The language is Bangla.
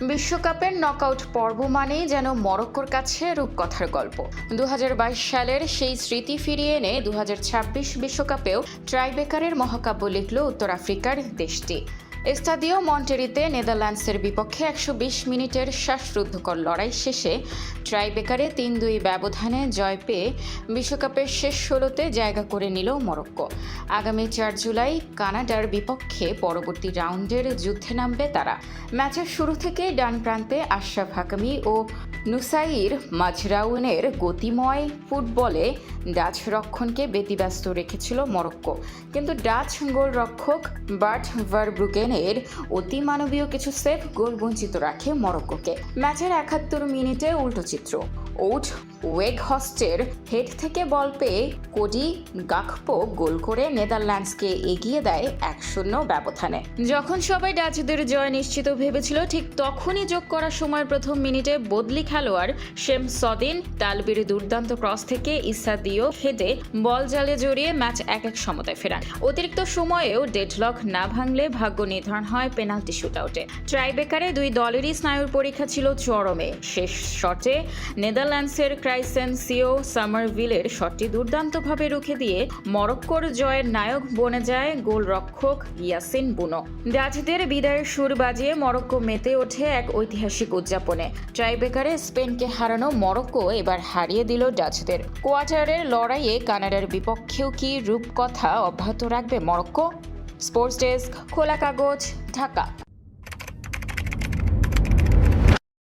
বিশ্বকাপের নকআউট পর্ব মানেই যেন মরক্কোর কাছে রূপকথার গল্প। 2022 সালের সেই স্মৃতি ফিরিয়ে এনে 2026 বিশ্বকাপেও ট্রাইবেকারের মহাকাব্য লিখল উত্তর আফ্রিকার দেশটি। এস্তাদিও মন্টেরিতে নেদারল্যান্ডসের বিপক্ষে 120 মিনিটের শ্বাসরুদ্ধকর লড়াই শেষে ট্রাইবেকারে 3-2 ব্যবধানে জয় পেয়ে বিশ্বকাপের শেষ 16তে জায়গা করে নিল মরক্কো। আগামী 4 জুলাই কানাডার বিপক্ষে পরবর্তী রাউন্ডের যুদ্ধে নামবে তারা। ম্যাচের শুরু থেকে ডান প্রান্তে আশরাফ হাকিমি ও নুসাইর মাজরাউনের গতিময় ফুটবলে ডাচ রক্ষণকে ব্যতিব্যস্ত রেখেছিল মরক্কো, কিন্তু ডাচ গোলরক্ষক বার্ট ভারব্রুকেনের অতিমানবীয় কিছু সেভ গোল বঞ্চিত রাখে মরক্কোকে। ম্যাচের 71 মিনিটে উল্টো চিত্র। ওট ওয়েগহর্স্টের হেড থেকে বল পেয়ে কোডি গাকপো গোল করে নেদারল্যান্ডসকে এগিয়ে দেয় 1-0 ব্যবধানে। যখন সবাই ডাচদের জয় নিশ্চিত ভেবেছিল, ঠিক তখনই যোগ করা সময়ের প্রথম মিনিটে বদলি খেলোয়াড় শেমসদিন তালবির দুর্দান্ত ক্রস থেকে ইসাদিও হেডে বল জালে জড়িয়ে ম্যাচ 1-1 সমতায় ফেরান। অতিরিক্ত সময়েও ডেডলক না ভাঙলে ভাগ্য নির্ধারণ হয় পেনাল্টি শুটআউটে। ট্রাইবেকারে দুই দলেরই স্নায়ুর পরীক্ষা ছিল চরমে। শেষ শটে নেদারল্যান্ডসের ক্রাইসেনসিও সামারভিলের শটটি দুর্দান্তভাবে রুখে দিয়ে মরক্কোর জয়ের নায়ক বনে যায় গোলরক্ষক ইয়াসিন বুনো। ডাচদের বিদায়ের সুর বাজিয়ে মরক্কো মেতে ওঠে এক ঐতিহাসিক উদযাপনে। ট্রাইবেকারে স্পেনকে হারানো মরক্কো এবার হারিয়ে দিল ডাচদের। কোয়ার্টারের লড়াইয়ে কানাডার বিপক্ষেও কি রূপকথা অব্যাহত রাখবে মরক্কো? স্পোর্টস ডেস্ক, খোলা কাগজ, ঢাকা।